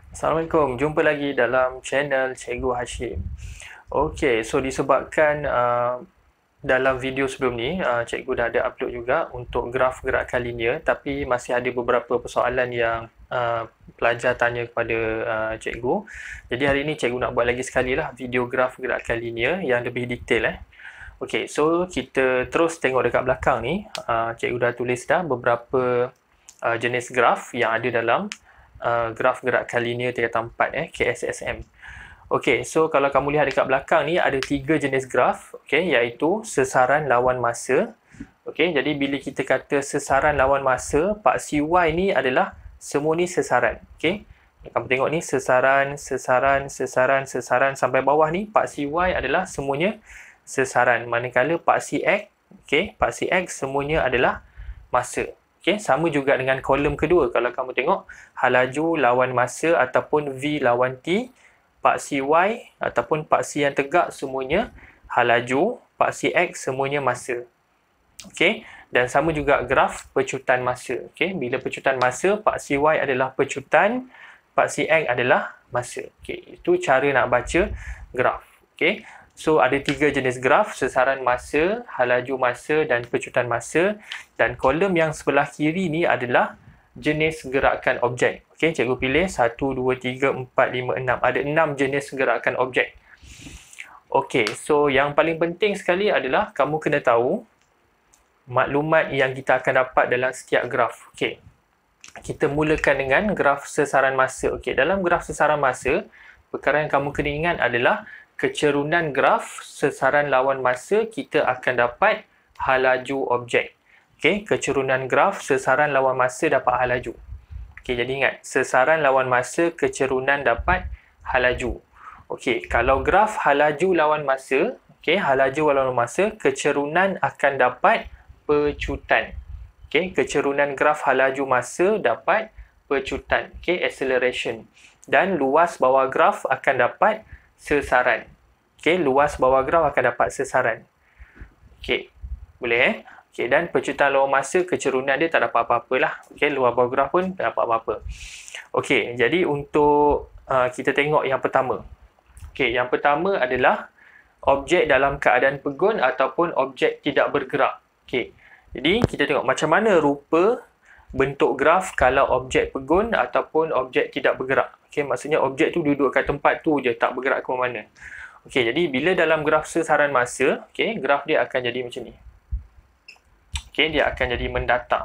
Assalamualaikum, jumpa lagi dalam channel Cikgu Hashim. Okey, so disebabkan dalam video sebelum ni cikgu dah ada upload juga untuk graf gerakan linear, tapi masih ada beberapa persoalan yang pelajar tanya kepada cikgu. Jadi hari ni cikgu nak buat lagi sekali lah video graf gerakan linear yang lebih detail. Okey, so kita terus tengok dekat belakang ni. Cikgu dah tulis dah beberapa jenis graf yang ada dalam graf gerakan linear tingkatan 4 KSSM. Okey, so kalau kamu lihat dekat belakang ni ada 3 jenis graf, okey, iaitu sesaran lawan masa. Okey, jadi bila kita kata sesaran lawan masa, paksi Y ni adalah semua ni sesaran. Okey. Kamu tengok ni sesaran, sesaran, sesaran, sesaran sampai bawah ni paksi Y adalah semuanya sesaran. Manakala paksi X, okey, paksi X semuanya adalah masa. Okay, sama juga dengan kolom kedua. Kalau kamu tengok, halaju lawan masa ataupun V lawan T, paksi Y ataupun paksi yang tegak semuanya halaju, paksi X semuanya masa. Okay, dan sama juga graf pecutan masa. Okay, bila pecutan masa, paksi Y adalah pecutan, paksi X adalah masa. Okay, itu cara nak baca graf. Okay. So, ada 3 jenis graf, sesaran masa, halaju masa dan pecutan masa. Dan kolom yang sebelah kiri ni adalah jenis gerakan objek. Okey, cikgu pilih 1, 2, 3, 4, 5, 6. Ada 6 jenis gerakan objek. Okey, so yang paling penting sekali adalah kamu kena tahu maklumat yang kita akan dapat dalam setiap graf. Okey, kita mulakan dengan graf sesaran masa. Okey, dalam graf sesaran masa, perkara yang kamu kena ingat adalah kecerunan graf sesaran lawan masa, kita akan dapat halaju objek. Okey, kecerunan graf sesaran lawan masa dapat halaju. Okey, jadi ingat, sesaran lawan masa, kecerunan dapat halaju. Okey, kalau graf halaju lawan masa, okey, halaju lawan masa, kecerunan akan dapat pecutan. Okey, kecerunan graf halaju masa dapat pecutan. Okey, acceleration. Dan luas bawah graf akan dapat sesaran. Okey, luas bawah graf akan dapat sesaran. Okey, boleh Okey, dan pecutan lawan masa, kecerunan dia tak dapat apa-apa lah. Okey, luas bawah graf pun tak dapat apa-apa. Okey, jadi untuk kita tengok yang pertama. Okey, yang pertama adalah objek dalam keadaan pegun ataupun objek tidak bergerak. Okey, jadi kita tengok macam mana rupa bentuk graf kalau objek pegun ataupun objek tidak bergerak. Okey, maksudnya objek tu duduk kat tempat tu je, tak bergerak ke mana. Okey, jadi bila dalam graf sesaran masa, okey, graf dia akan jadi macam ni. Okey, dia akan jadi mendatar.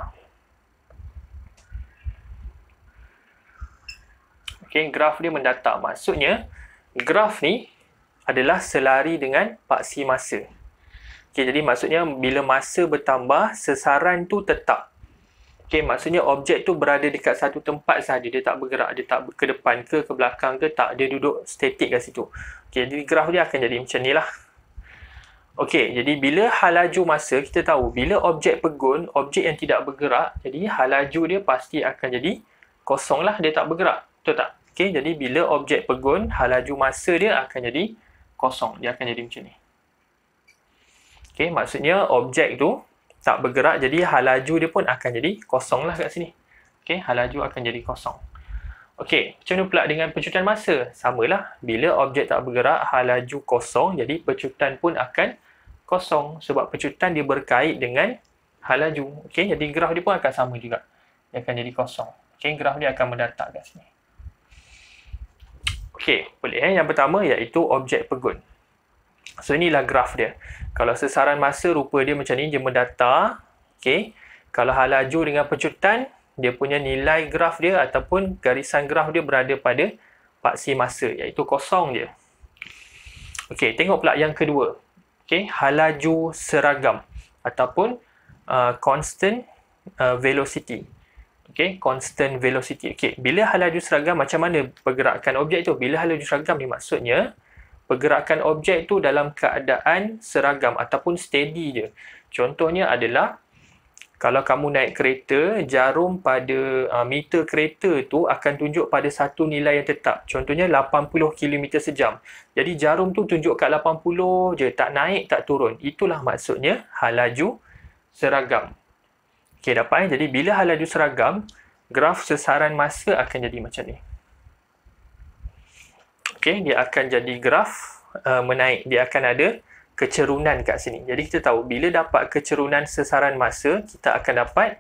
Okey, graf dia mendatar. Maksudnya, graf ni adalah selari dengan paksi masa. Okey, jadi maksudnya bila masa bertambah, sesaran tu tetap. Okey, maksudnya objek tu berada dekat satu tempat sahaja, dia tak bergerak, dia tak ke depan ke belakang ke, tak, dia duduk statik kat situ. Okey, jadi graf dia akan jadi macam ni lah. Okey, jadi bila halaju masa, kita tahu bila objek pegun, objek yang tidak bergerak, jadi halaju dia pasti akan jadi kosong lah, dia tak bergerak. Betul tak? Okey, jadi bila objek pegun, halaju masa dia akan jadi kosong, dia akan jadi macam ni. Okey, maksudnya objek tu tak bergerak, jadi halaju dia pun akan jadi kosong lah kat sini. Okey, halaju akan jadi kosong. Okey, macam mana pula dengan pecutan masa? Samalah, bila objek tak bergerak, halaju kosong, jadi pecutan pun akan kosong. Sebab pecutan dia berkait dengan halaju. Okey, jadi graf dia pun akan sama juga. Dia akan jadi kosong. Okey, graf dia akan mendatar kat sini. Okey, boleh yang pertama iaitu objek pegun. So, inilah graf dia. Kalau sesaran masa, rupa dia macam ni, dia mendatar. Okay. Kalau halaju dengan pecutan, dia punya nilai graf dia ataupun garisan graf dia berada pada paksi masa, iaitu kosong dia. Okay, tengok pula yang kedua. Okay, halaju seragam ataupun constant velocity. Okay, constant velocity. Okay, bila halaju seragam, macam mana pergerakan objek tu? Bila halaju seragam ni maksudnya, pergerakan objek tu dalam keadaan seragam ataupun steady je. Contohnya adalah kalau kamu naik kereta, jarum pada meter kereta tu akan tunjuk pada satu nilai yang tetap. Contohnya 80 km sejam. Jadi jarum tu tunjuk kat 80 je, tak naik, tak turun. Itulah maksudnya halaju seragam. Okey, dapat. Jadi bila halaju seragam, graf sesaran masa akan jadi macam ni. okey, dia akan jadi graf menaik. Dia akan ada kecerunan kat sini. Jadi kita tahu bila dapat kecerunan sesaran masa, kita akan dapat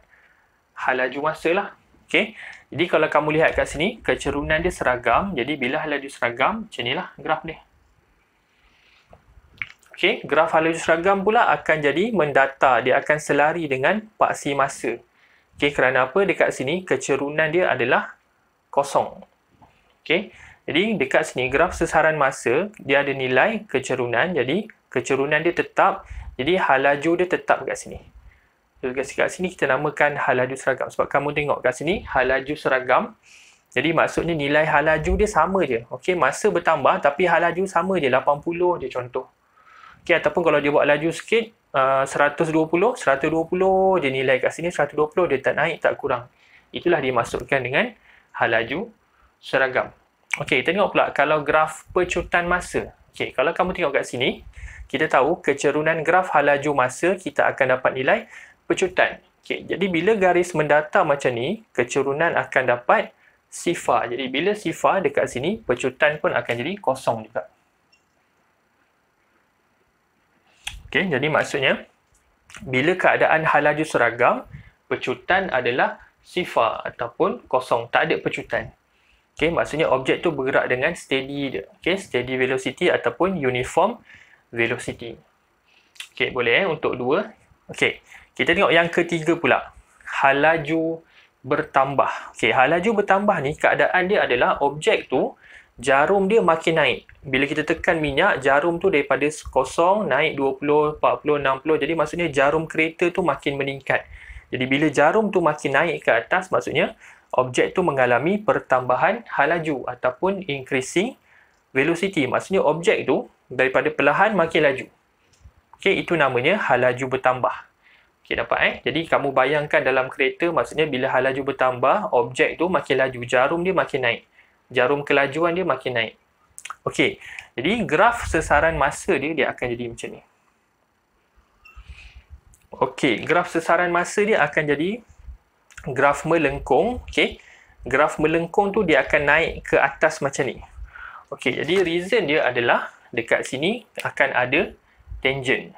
hal laju masa lah. Okey. Jadi kalau kamu lihat kat sini, kecerunan dia seragam. Jadi bila hal laju seragam, macam inilah graf dia. Okey, graf hal laju seragam pula akan jadi mendata. Dia akan selari dengan paksi masa. Okey, kerana apa? Dekat sini kecerunan dia adalah kosong. Okey. Jadi dekat sini graf sesaran masa dia ada nilai kecerunan. Jadi kecerunan dia tetap. Jadi hal laju dia tetap kat sini. Kat sini kita namakan hal laju seragam. Sebab kamu tengok kat sini hal laju seragam. Jadi maksudnya nilai hal laju dia sama je. Okey, masa bertambah tapi hal laju sama je, 80 je contoh. Okey, ataupun kalau dia buat laju sikit 120 je nilai kat sini, 120 dia tak naik tak kurang. Itulah dimaksudkan dengan hal laju seragam. Okey, tengok pula kalau graf pecutan masa. Okey, kalau kamu tengok kat sini, kita tahu kecerunan graf hal laju masa kita akan dapat nilai pecutan. Okey, jadi bila garis mendata macam ni, kecerunan akan dapat sifar. Jadi bila sifar dekat sini, pecutan pun akan jadi kosong juga. Okey, jadi maksudnya bila keadaan hal laju seragam, pecutan adalah sifar ataupun kosong, tak ada pecutan. Okey, maksudnya objek tu bergerak dengan steady dia. Okey, steady velocity ataupun uniform velocity. Okey, boleh untuk dua. Okey, kita tengok yang ketiga pula. Hal laju bertambah. Okey, hal laju bertambah ni keadaan dia adalah objek tu jarum dia makin naik. Bila kita tekan minyak, jarum tu daripada kosong naik 20, 40, 60. Jadi maksudnya jarum kereta tu makin meningkat. Jadi bila jarum tu makin naik ke atas, maksudnya objek tu mengalami pertambahan hal laju ataupun increasing velocity. Maksudnya objek tu daripada perlahan makin laju. Okey, itu namanya hal laju bertambah. Okey, dapat Jadi kamu bayangkan dalam kereta, maksudnya bila hal laju bertambah, objek tu makin laju, jarum dia makin naik. Jarum kelajuan dia makin naik. Okey, jadi graf sesaran masa dia akan jadi macam ni. Okey, graf sesaran masa dia akan jadi graf melengkung. Okey, graf melengkung tu dia akan naik ke atas macam ni. Okey, jadi reason dia adalah dekat sini akan ada tangent.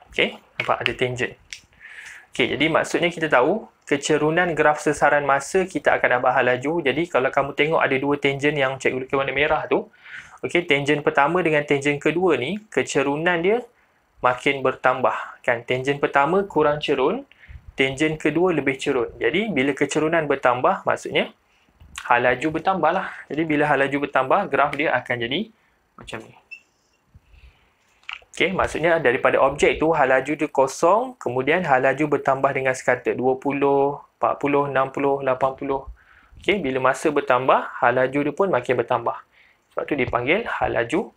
Okey, nampak ada tangent. Okey, jadi maksudnya kita tahu kecerunan graf sesaran masa kita akan dapat hal laju. Jadi kalau kamu tengok ada dua tangent yang cikgu lukis warna merah tu. Okey, tangent pertama dengan tangent kedua ni, kecerunan dia makin bertambah. Kan, tangent pertama kurang cerun, tangent kedua lebih cerun. Jadi bila kecerunan bertambah, maksudnya hal laju bertambah lah. Jadi bila hal laju bertambah, graf dia akan jadi macam ni. Okey, maksudnya daripada objek tu hal laju dia kosong, kemudian hal laju bertambah dengan sekata 20, 40, 60, 80. Okey, bila masa bertambah, hal laju dia pun makin bertambah. Sebab tu dipanggil hal laju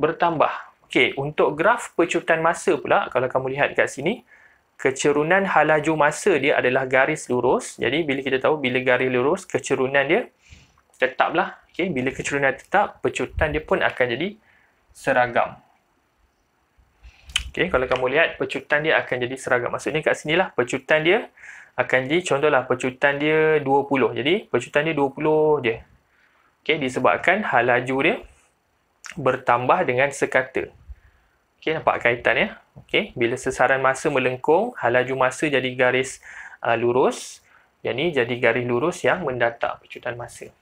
bertambah. Okey, untuk graf pecutan masa pula, kalau kamu lihat kat sini, kecerunan hal laju masa dia adalah garis lurus. Jadi bila kita tahu bila garis lurus, kecerunan dia tetaplah. Okey, bila kecerunan tetap, pecutan dia pun akan jadi seragam. Okey, kalau kamu lihat pecutan dia akan jadi seragam. Maksudnya kat sinilah pecutan dia akan jadi, contohlah pecutan dia 20. Jadi pecutan dia 20 je. Okey, disebabkan hal laju dia bertambah dengan sekata. Okey, nampak kaitan ya. Okey, bila sesaran masa melengkung, hal laju masa jadi garis lurus. Jadi garis lurus yang mendata pecutan masa.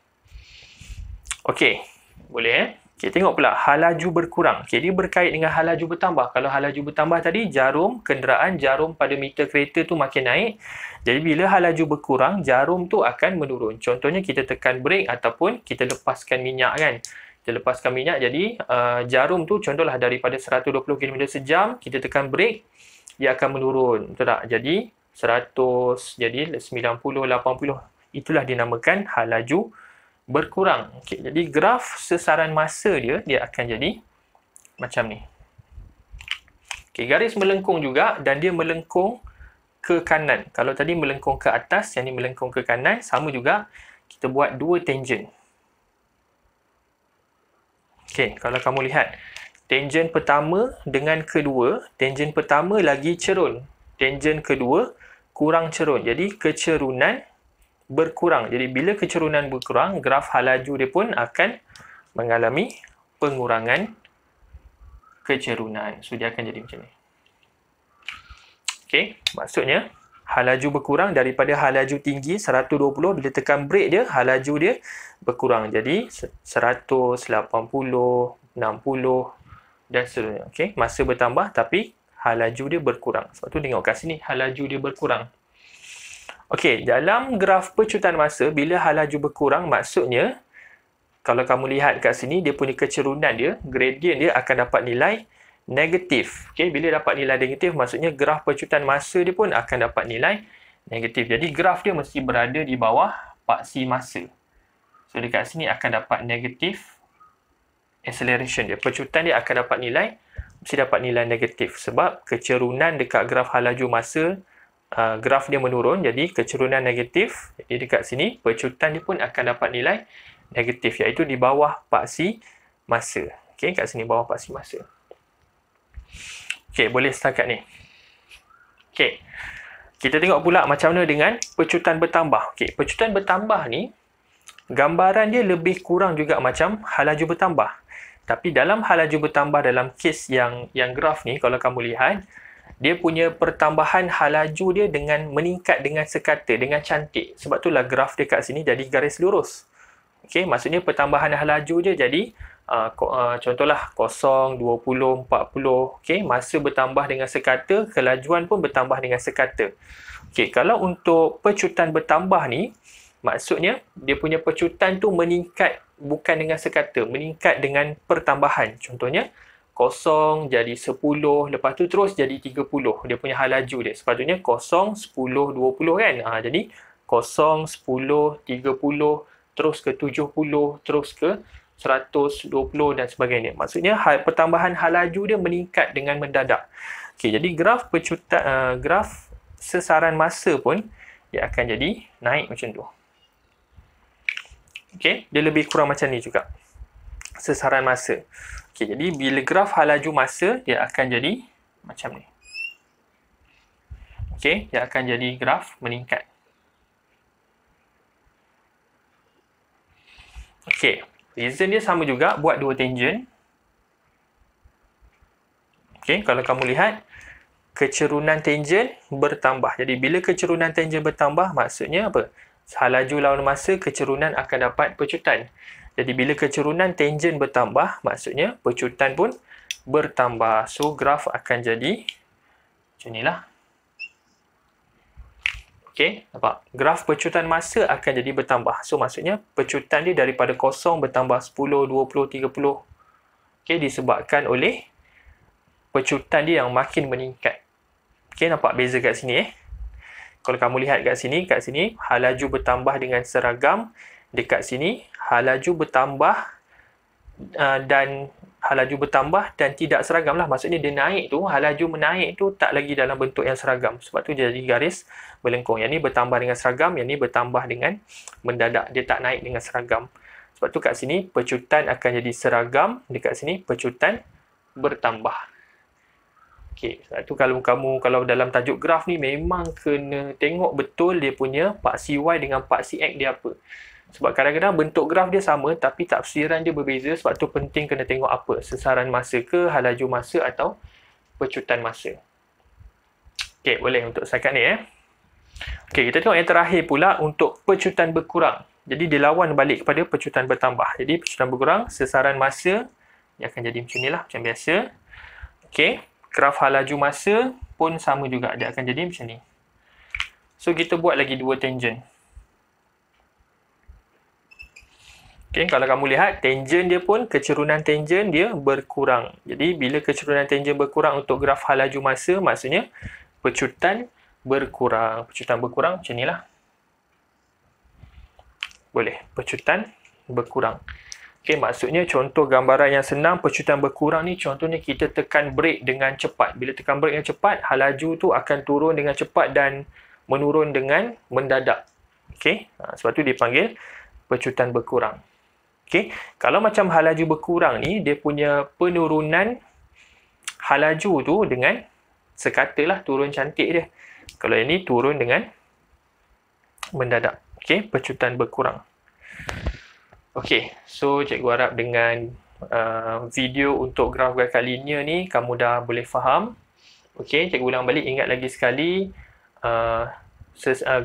Okey, boleh Okey, tengok pula hal laju berkurang. Okey, dia berkait dengan hal laju bertambah. Kalau hal laju bertambah tadi, jarum kenderaan, jarum pada meter kereta tu makin naik. Jadi bila hal laju berkurang, jarum tu akan menurun. Contohnya kita tekan brake ataupun kita lepaskan minyak kan. Kita lepaskan minyak, jadi jarum tu contohlah daripada 120 km sejam, kita tekan brake, dia akan menurun. Betul tak? Jadi 100, jadi 90, 80. Itulah dinamakan hal laju berkurang. Okay, jadi graf sesaran masa dia akan jadi macam ni. Okay, garis melengkung juga dan dia melengkung ke kanan. Kalau tadi melengkung ke atas, yang ni melengkung ke kanan, sama juga kita buat dua tangent. Okay, kalau kamu lihat tangent pertama dengan kedua, tangent pertama lagi cerun, tangent kedua kurang cerun. Jadi kecerunan berkurang. Jadi bila kecerunan berkurang, graf hal laju dia pun akan mengalami pengurangan kecerunan. So dia akan jadi macam ni. Okey, maksudnya hal laju berkurang daripada hal laju tinggi 120, bila tekan brake dia, hal laju dia berkurang jadi 100, 80, 60 dan seterusnya. Okey, masa bertambah tapi hal laju dia berkurang. Sebab tu tengok kat sini hal laju dia berkurang. Okey, dalam graf pecutan masa bila hal laju berkurang, maksudnya kalau kamu lihat kat sini dia punya kecerunan dia, gradient dia akan dapat nilai negatif. Okey, bila dapat nilai negatif maksudnya graf pecutan masa dia pun akan dapat nilai negatif. Jadi graf dia mesti berada di bawah paksi masa. So dekat sini akan dapat negatif acceleration dia. Pecutan dia akan dapat nilai, mesti dapat nilai negatif sebab kecerunan dekat graf hal laju masa, graf dia menurun, jadi kecerunan negatif. Jadi dekat sini pecutan dia pun akan dapat nilai negatif, iaitu di bawah paksi masa. Okey, kat sini bawah paksi masa. Okey, boleh setakat ni. Okey. Kita tengok pula macam mana dengan pecutan bertambah. Okey, pecutan bertambah ni gambaran dia lebih kurang juga macam hal laju bertambah. Tapi dalam hal laju bertambah dalam kes yang graf ni, kalau kamu lihat, dia punya pertambahan hal laju dia dengan meningkat dengan sekata, dengan cantik. Sebab itulah graf dia kat sini jadi garis lurus. Okey, maksudnya pertambahan hal laju dia jadi contohlah 0, 20, 40. Okey, masa bertambah dengan sekata, kelajuan pun bertambah dengan sekata. Okey, kalau untuk pecutan bertambah ni, maksudnya dia punya pecutan tu meningkat bukan dengan sekata, meningkat dengan pertambahan. Contohnya 0 jadi 10, lepas tu terus jadi 30. Dia punya hal laju dia. Sepatutnya 0, 10, 20 kan. Jadi 0, 10, 30, terus ke 70, terus ke 100, 20 dan sebagainya. Maksudnya pertambahan hal laju dia meningkat dengan mendadak. Okey, jadi graf pecutan, graf sesaran masa pun dia akan jadi naik macam tu. Okey, dia lebih kurang macam ni juga. Sesaran masa. Okey, jadi bila graf hal laju masa dia akan jadi macam ni. Okey, dia akan jadi graf meningkat. Okey. Reason dia sama juga, buat dua tangent. Okey, kalau kamu lihat, kecerunan tangent bertambah. Jadi, bila kecerunan tangent bertambah, maksudnya apa? Hal laju lawan masa, kecerunan akan dapat pecutan. Jadi, bila kecerunan tangent bertambah, maksudnya pecutan pun bertambah. So, graf akan jadi macam inilah. Okey, nampak? Graf pecutan masa akan jadi bertambah. So, maksudnya pecutan dia daripada 0 bertambah 10, 20, 30. Okey, disebabkan oleh pecutan dia yang makin meningkat. Okey, nampak beza kat sini Kalau kamu lihat kat sini hal laju bertambah dengan seragam. Dekat sini, hal laju bertambah dan hal laju bertambah dan tidak seragam lah. Maksudnya dia naik tu, hal laju menaik tu tak lagi dalam bentuk yang seragam. Sebab tu dia jadi garis melengkung. Yang ni bertambah dengan seragam, yang ni bertambah dengan mendadak. Dia tak naik dengan seragam. Sebab tu kat sini pecutan akan jadi seragam, dekat sini pecutan bertambah. Okey, sebab tu kalau dalam tajuk graf ni memang kena tengok betul dia punya paksi Y dengan paksi X dia apa. Sebab kadang-kadang bentuk graf dia sama tapi tafsiran dia berbeza. Sebab tu penting kena tengok apa, sesaran masa ke, hal laju masa atau pecutan masa. Okey, boleh untuk setakat ni Okey, kita tengok yang terakhir pula untuk pecutan berkurang. Jadi dia lawan balik kepada pecutan bertambah. Jadi pecutan berkurang, sesaran masa dia akan jadi macam inilah, macam biasa. Okey, graf hal laju masa pun sama juga, dia akan jadi macam ni. So kita buat lagi dua tangent. Okay, kalau kamu lihat, tangent dia pun, kecerunan tangent dia berkurang. Jadi, bila kecerunan tangent berkurang untuk graf hal laju masa, maksudnya pecutan berkurang. Pecutan berkurang macam inilah. Boleh, pecutan berkurang. Okay, maksudnya contoh gambaran yang senang, pecutan berkurang ni, contohnya kita tekan brake dengan cepat. Bila tekan brake dengan cepat, hal laju tu akan turun dengan cepat dan menurun dengan mendadak. Okay, sebab tu dipanggil pecutan berkurang. Okey, kalau macam hal laju berkurang ni, dia punya penurunan hal laju tu dengan sekata lah, turun cantik dia. Kalau ini turun dengan mendadak. Okey, pecutan berkurang. Okey, so cikgu harap dengan video untuk graf gerakan linear ni kamu dah boleh faham. Okey, cikgu ulang balik, ingat lagi sekali,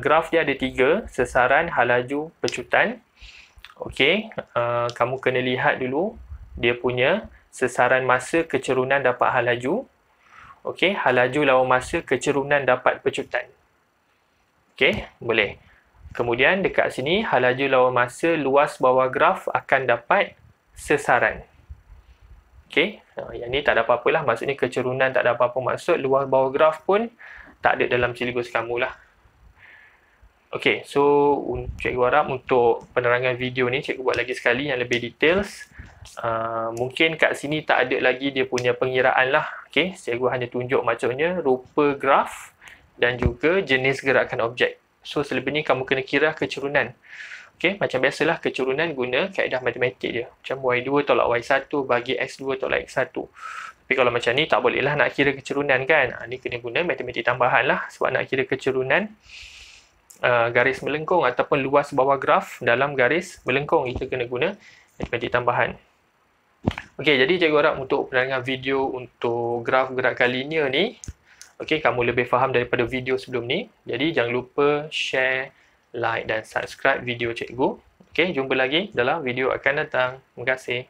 graf dia ada 3, sesaran, hal laju, pecutan. Okey, kamu kena lihat dulu dia punya sesaran masa kecerunan dapat hal laju. Okey, hal laju lawan masa kecerunan dapat pecutan. Okey, boleh. Kemudian dekat sini hal laju lawan masa luas bawah graf akan dapat sesaran. Okey, yang ni tak ada apa-apalah, maksudnya kecerunan tak ada apa-apa maksud, luas bawah graf pun tak ada dalam silibus kamu lah. Okey, so cikgu harap untuk penerangan video ni cikgu buat lagi sekali yang lebih details. Mungkin kat sini tak ada lagi dia punya pengiraan lah. Okey, cikgu hanya tunjuk maksudnya rupa graf dan juga jenis gerakan objek. So selebihnya kamu kena kira kecerunan. Okey, macam biasalah kecerunan guna kaedah matematik dia. Macam y2 tolak y1 bagi x2 tolak x1. Tapi kalau macam ni tak boleh lah nak kira kecerunan kan. Ni kena guna matematik tambahan lah sebab nak kira kecerunan garis melengkung ataupun luas bawah graf dalam garis melengkung, kita kena guna matematik tambahan. Okey, jadi cikgu harap untuk penerangan video untuk graf gerakan linear ni, okey, kamu lebih faham daripada video sebelum ni. Jadi jangan lupa share, like dan subscribe video cikgu. Okey, jumpa lagi dalam video akan datang. Terima kasih.